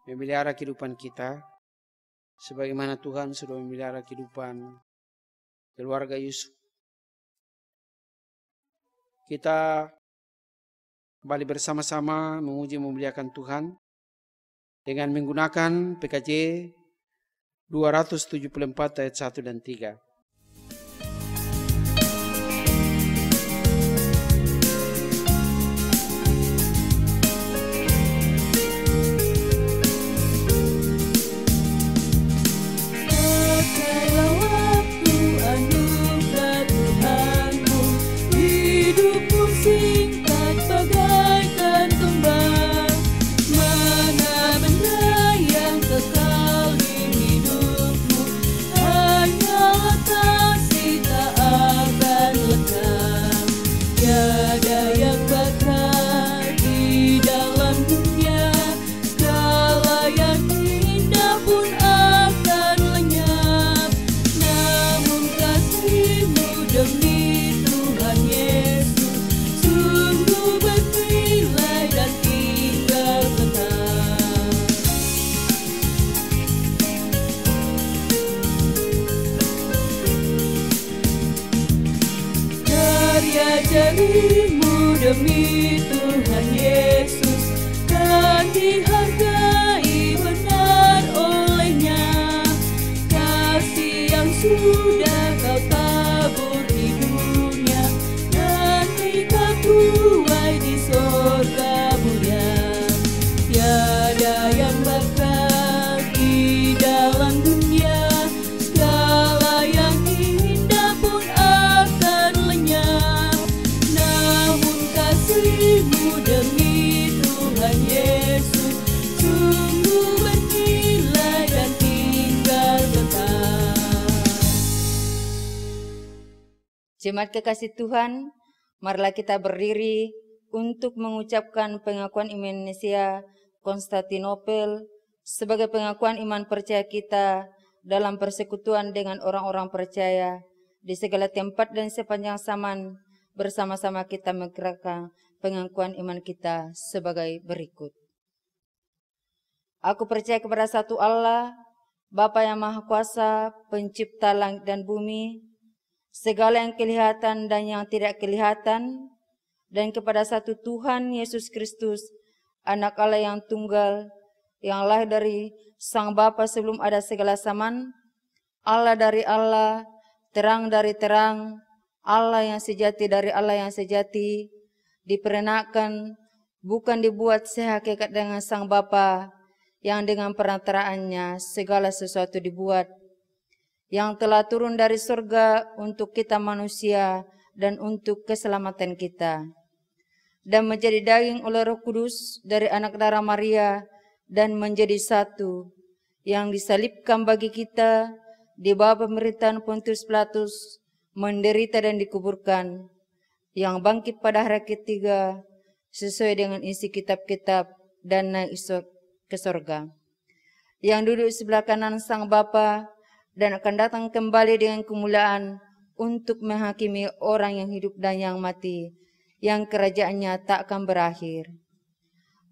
memelihara kehidupan kita, sebagaimana Tuhan sudah memelihara kehidupan keluarga Yusuf. Kita kembali bersama-sama memuji memuliakan Tuhan dengan menggunakan PKJ 274 ayat 1 dan 3. Jarimu demi Tuhan Yesus kan dihargai benar olehnya. Kasih yang sudah kau tabur di dunia, nanti kau tuai di sorga mulia. Tiada yang bakal di dalam dunia, segala yang indah pun akan lenyap. Kasih-Mu demi Tuhan Yesus sungguh bernilai dan tinggal kekal. Jemaat kekasih Tuhan, marilah kita berdiri untuk mengucapkan pengakuan iman Indonesia Konstantinopel sebagai pengakuan iman percaya kita dalam persekutuan dengan orang-orang percaya di segala tempat dan sepanjang zaman. Bersama-sama kita menggerakkan pengakuan iman kita sebagai berikut. Aku percaya kepada satu Allah, Bapa yang Maha Kuasa, pencipta langit dan bumi, segala yang kelihatan dan yang tidak kelihatan, dan kepada satu Tuhan Yesus Kristus, Anak Allah yang tunggal, yang lahir dari Sang Bapa sebelum ada segala zaman, Allah dari Allah, terang dari terang, Allah yang sejati dari Allah yang sejati, diperenakan, bukan dibuat sehakikat dengan Sang Bapa, yang dengan perantaraannya segala sesuatu dibuat, yang telah turun dari surga untuk kita manusia dan untuk keselamatan kita, dan menjadi daging oleh Roh Kudus dari anak darah Maria, dan menjadi satu, yang disalibkan bagi kita di bawah pemerintahan Pontius Pilatus, menderita dan dikuburkan, yang bangkit pada hari ketiga sesuai dengan isi kitab-kitab dan naik ke surga, yang duduk sebelah kanan Sang Bapa dan akan datang kembali dengan kemuliaan untuk menghakimi orang yang hidup dan yang mati, yang kerajaannya tak akan berakhir.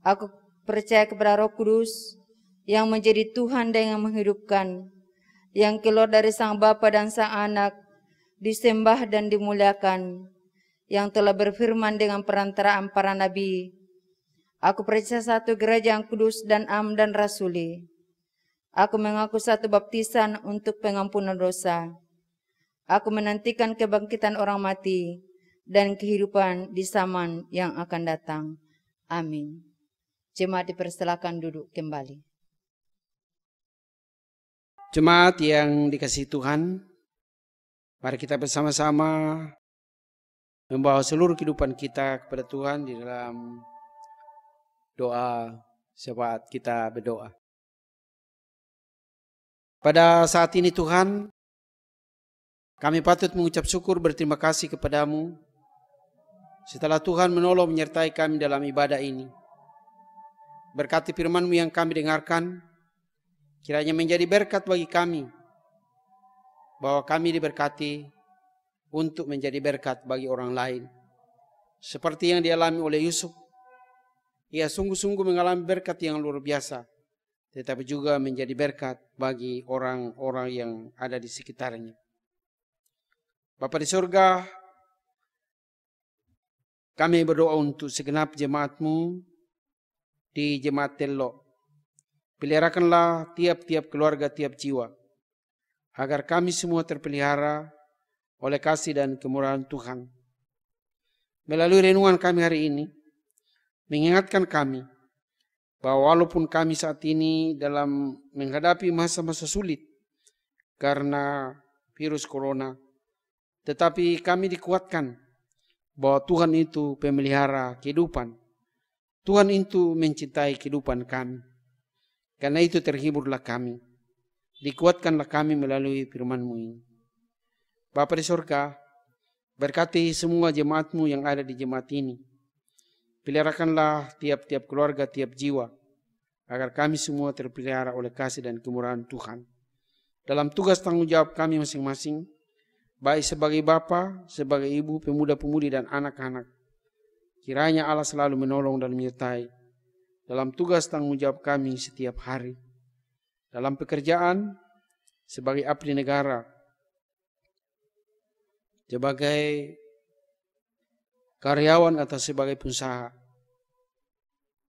Aku percaya kepada Roh Kudus yang menjadi Tuhan dan yang menghidupkan, yang keluar dari Sang Bapa dan Sang Anak, disembah dan dimuliakan, yang telah berfirman dengan perantaraan para nabi. Aku percaya satu gereja yang kudus dan am dan rasuli. Aku mengaku satu baptisan untuk pengampunan dosa. Aku menantikan kebangkitan orang mati dan kehidupan di zaman yang akan datang. Amin. Jemaat dipersilakan duduk kembali. Jemaat yang dikasihi Tuhan, mari kita bersama-sama membawa seluruh kehidupan kita kepada Tuhan di dalam doa saat kita berdoa. Pada saat ini Tuhan, kami patut mengucap syukur berterima kasih kepadamu setelah Tuhan menolong menyertai kami dalam ibadah ini. Berkati firman-Mu yang kami dengarkan, kiranya menjadi berkat bagi kami, bahwa kami diberkati untuk menjadi berkat bagi orang lain. Seperti yang dialami oleh Yusuf, ia sungguh-sungguh mengalami berkat yang luar biasa, tetapi juga menjadi berkat bagi orang-orang yang ada di sekitarnya. Bapa di surga, kami berdoa untuk segenap jemaat-Mu di Jemaat Telok. Peliharakanlah tiap-tiap keluarga, tiap jiwa, agar kami semua terpelihara oleh kasih dan kemurahan Tuhan. Melalui renungan kami hari ini, mengingatkan kami bahwa walaupun kami saat ini dalam menghadapi masa-masa sulit karena virus corona, tetapi kami dikuatkan bahwa Tuhan itu pemelihara kehidupan. Tuhan itu mencintai kehidupan kami. Karena itu terhiburlah kami. Dikuatkanlah kami melalui firman-Mu ini. Bapa di surga, berkati semua jemaat-Mu yang ada di jemaat ini. Peliharakanlah tiap-tiap keluarga, tiap jiwa, agar kami semua terpelihara oleh kasih dan kemurahan Tuhan. Dalam tugas tanggung jawab kami masing-masing, baik sebagai bapa, sebagai ibu, pemuda-pemudi dan anak-anak, kiranya Allah selalu menolong dan menyertai dalam tugas tanggung jawab kami setiap hari. Dalam pekerjaan, sebagai abdi negara, sebagai karyawan atau sebagai pengusaha.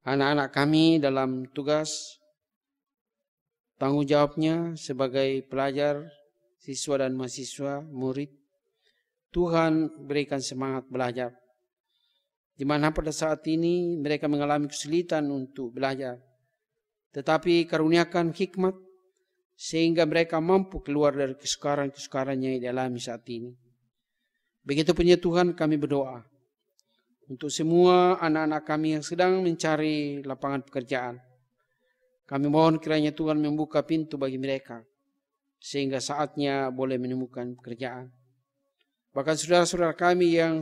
Anak-anak kami dalam tugas tanggung jawabnya sebagai pelajar, siswa dan mahasiswa, murid. Tuhan berikan semangat belajar. Di mana pada saat ini mereka mengalami kesulitan untuk belajar, tetapi karuniakan hikmat sehingga mereka mampu keluar dari kesukaran-kesukaran yang dialami saat ini. Begitu punya Tuhan, kami berdoa untuk semua anak-anak kami yang sedang mencari lapangan pekerjaan. Kami mohon kiranya Tuhan membuka pintu bagi mereka sehingga saatnya boleh menemukan pekerjaan. Bahkan saudara-saudara kami yang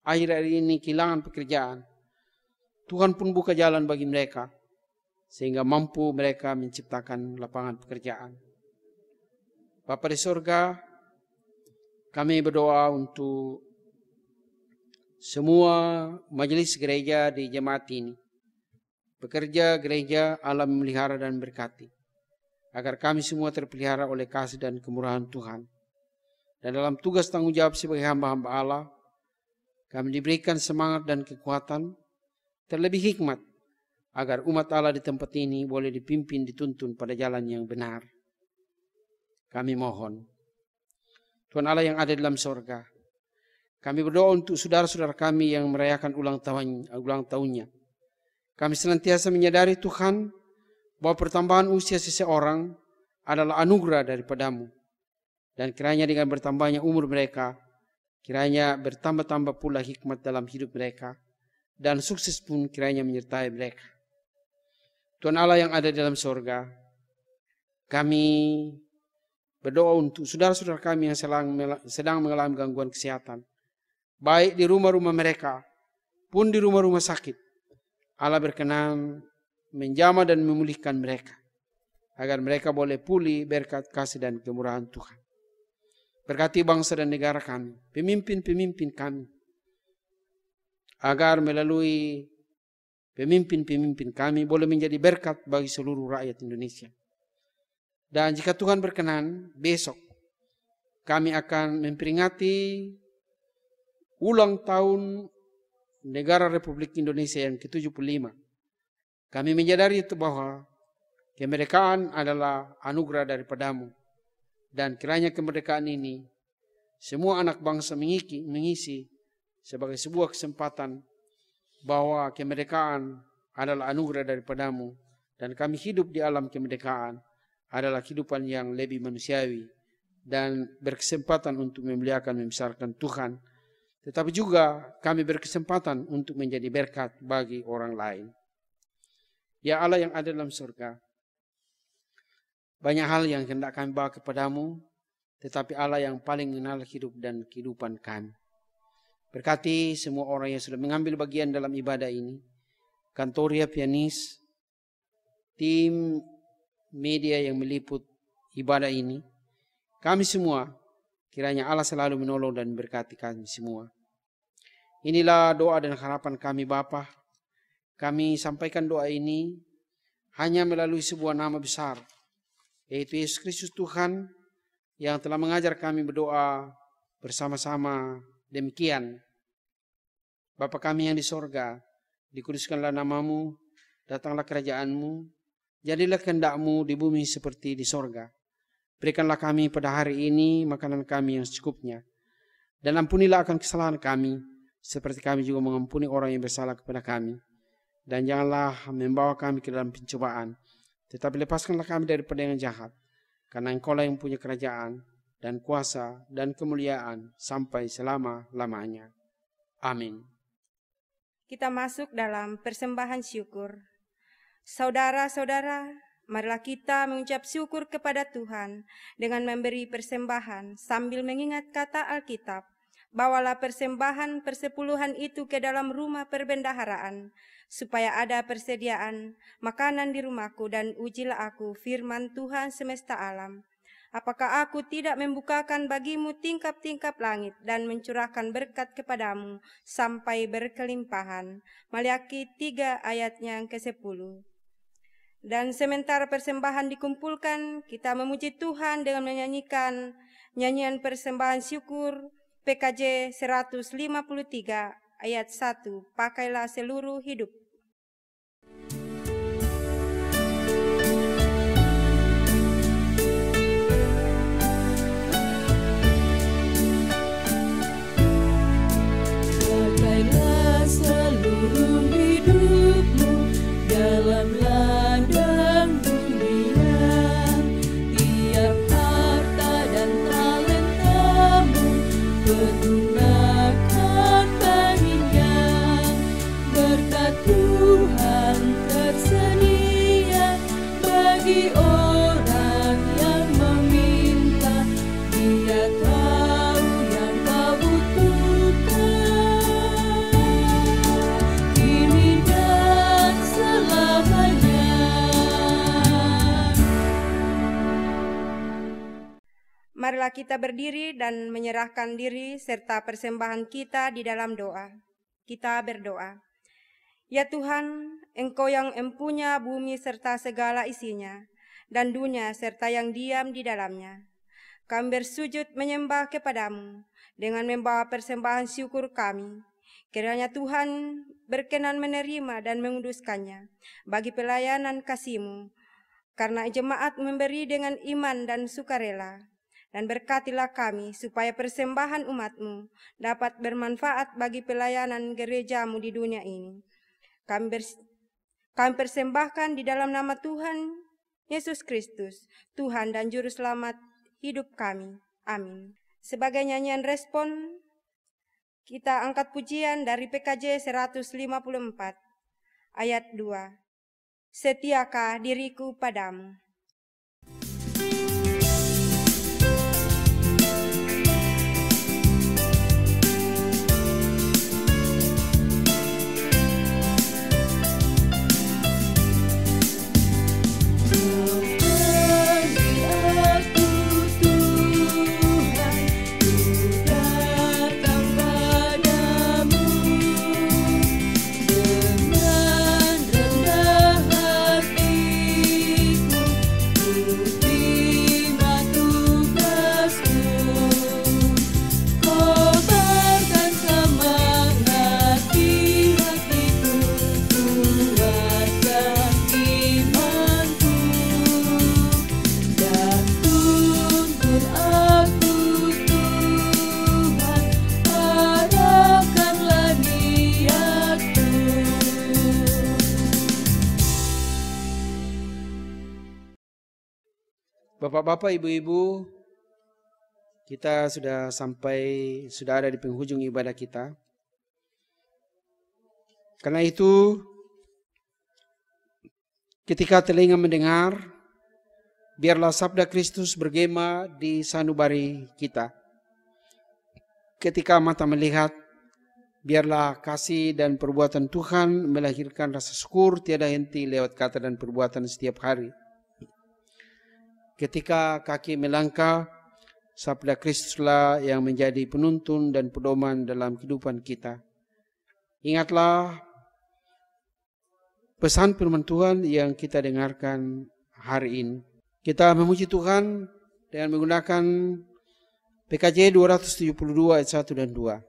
akhir-akhir ini kehilangan pekerjaan, Tuhan pun buka jalan bagi mereka sehingga mampu mereka menciptakan lapangan pekerjaan. Bapa di surga, kami berdoa untuk semua majelis gereja di jemaat ini. Pekerja gereja, Allah memelihara dan berkati, agar kami semua terpelihara oleh kasih dan kemurahan Tuhan. dan dalam tugas tanggung jawab sebagai hamba-hamba Allah, kami diberikan semangat dan kekuatan, terlebih hikmat, agar umat Allah di tempat ini boleh dipimpin, dituntun pada jalan yang benar. Kami mohon, Tuhan Allah yang ada dalam sorga, kami berdoa untuk saudara-saudara kami yang merayakan ulang tahunnya. Kami senantiasa menyadari Tuhan bahwa pertambahan usia seseorang adalah anugerah daripadamu. Dan kiranya dengan bertambahnya umur mereka, kiranya bertambah-tambah pula hikmat dalam hidup mereka, dan sukses pun kiranya menyertai mereka. Tuhan Allah yang ada dalam sorga, kami berdoa untuk saudara-saudara kami yang sedang mengalami gangguan kesehatan, baik di rumah-rumah mereka, pun di rumah-rumah sakit. Allah berkenan menjamah dan memulihkan mereka, agar mereka boleh pulih berkat kasih dan kemurahan Tuhan. Berkati bangsa dan negara kami, pemimpin-pemimpin kami, agar melalui pemimpin-pemimpin kami boleh menjadi berkat bagi seluruh rakyat Indonesia. Dan jika Tuhan berkenan, besok kami akan memperingati ulang tahun Negara Republik Indonesia yang ke-75. Kami menyadari itu bahwa kemerdekaan adalah anugerah daripadamu. Dan kiranya kemerdekaan ini semua anak bangsa mengisi sebagai sebuah kesempatan bahwa kemerdekaan adalah anugerah daripadamu, dan kami hidup di alam kemerdekaan adalah kehidupan yang lebih manusiawi dan berkesempatan untuk memuliakan, membesarkan Tuhan, tetapi juga kami berkesempatan untuk menjadi berkat bagi orang lain. Ya Allah yang ada dalam surga, banyak hal yang hendak kami bawa kepadamu, tetapi Allah yang paling mengenal hidup dan kehidupan kami. Berkati semua orang yang sudah mengambil bagian dalam ibadah ini, Kantoria Pianis, tim media yang meliput ibadah ini, kami semua, kiranya Allah selalu menolong dan berkati kami semua. Inilah doa dan harapan kami Bapa. Kami sampaikan doa ini hanya melalui sebuah nama besar, yaitu Yesus Kristus Tuhan yang telah mengajar kami berdoa bersama-sama demikian. Bapa kami yang di sorga, dikuduskanlah namamu, datanglah kerajaanmu, jadilah kehendak-Mu di bumi seperti di sorga. Berikanlah kami pada hari ini makanan kami yang secukupnya, dan ampunilah akan kesalahan kami, seperti kami juga mengampuni orang yang bersalah kepada kami. Dan janganlah membawa kami ke dalam pencobaan, tetapi lepaskanlah kami daripada yang jahat, karena Engkau-lah yang punya kerajaan, dan kuasa, dan kemuliaan, sampai selama-lamanya. Amin. Kita masuk dalam persembahan syukur. Saudara-saudara, marilah kita mengucap syukur kepada Tuhan dengan memberi persembahan sambil mengingat kata Alkitab. Bawalah persembahan persepuluhan itu ke dalam rumah perbendaharaan, supaya ada persediaan makanan di rumahku, dan ujilah aku firman Tuhan semesta alam. Apakah aku tidak membukakan bagimu tingkap-tingkap langit dan mencurahkan berkat kepadamu sampai berkelimpahan. Maliaki 3 ayatnya yang ke-10. Dan sementara persembahan dikumpulkan, kita memuji Tuhan dengan menyanyikan nyanyian persembahan syukur PKJ 153 ayat 1, pakailah seluruh hidup. Pakailah seluruh hidupmu dalam ladang dunia, tiap harta dan talentamu pergunakan baginya. Berkat Tuhan tersedia bagi orang yang meminta. Dia tahu yang kau butuhkan, kini dan selamanya. Marilah kita berdiri dan menyerahkan diri serta persembahan kita di dalam doa. Kita berdoa. Ya Tuhan, Engkau yang empunya bumi serta segala isinya, dan dunia serta yang diam di dalamnya. kami bersujud menyembah kepadamu dengan membawa persembahan syukur kami. Kiranya Tuhan berkenan menerima dan menguduskannya bagi pelayanan kasih-Mu, karena jemaat memberi dengan iman dan sukarela. Dan berkatilah kami supaya persembahan umat-Mu dapat bermanfaat bagi pelayanan gereja-Mu di dunia ini. Kami persembahkan di dalam nama Tuhan Yesus Kristus, Tuhan dan Juru Selamat hidup kami. Amin. Sebagai nyanyian respon, kita angkat pujian dari PKJ 154, ayat 2. Setiakah diriku padamu? Bapak-bapak, ibu-ibu, kita sudah ada di penghujung ibadah kita. Karena itu, ketika telinga mendengar, biarlah sabda Kristus bergema di sanubari kita. Ketika mata melihat, biarlah kasih dan perbuatan Tuhan melahirkan rasa syukur tiada henti lewat kata dan perbuatan setiap hari. Ketika kaki melangkah, sabda Kristuslah yang menjadi penuntun dan pedoman dalam kehidupan kita. Ingatlah pesan firman Tuhan yang kita dengarkan hari ini. Kita memuji Tuhan dengan menggunakan PKJ 272 ayat 1 dan 2.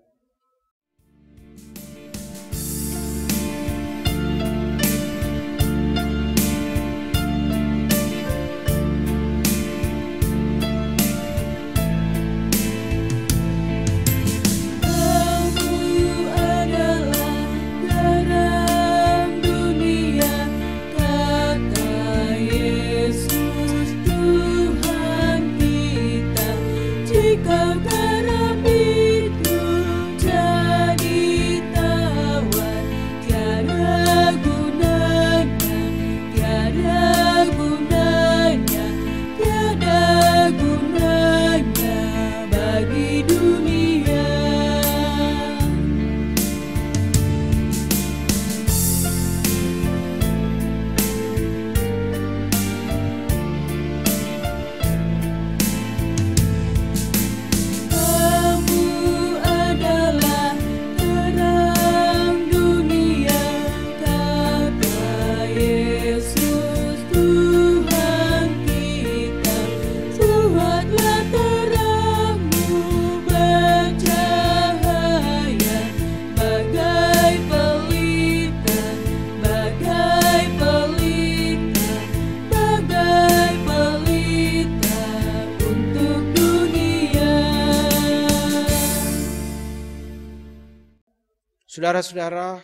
Saudara-saudara,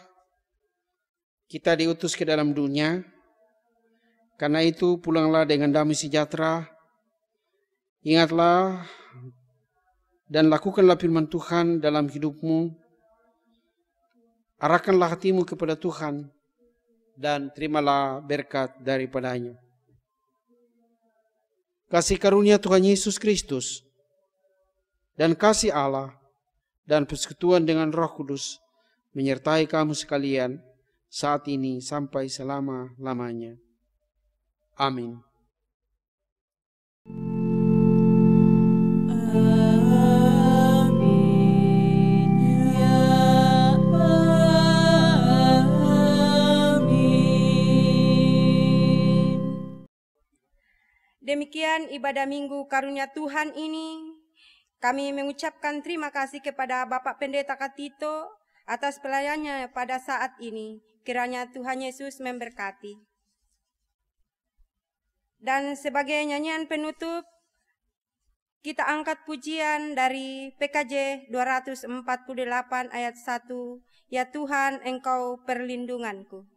kita diutus ke dalam dunia, karena itu pulanglah dengan damai sejahtera. Ingatlah dan lakukanlah firman Tuhan dalam hidupmu. Arahkanlah hatimu kepada Tuhan dan terimalah berkat daripadanya. Kasih karunia Tuhan Yesus Kristus dan kasih Allah dan persekutuan dengan Roh Kudus menyertai kamu sekalian saat ini sampai selama-lamanya. Amin. Demikian rangkaian ibadah Minggu Karunia Tuhan ini, kami mengucapkan terima kasih kepada Bapak Pendeta Katito atas pelayanannya pada saat ini. Kiranya Tuhan Yesus memberkati. Dan sebagai nyanyian penutup, kita angkat pujian dari PKJ 248 ayat 1, Ya Tuhan, Engkau perlindunganku.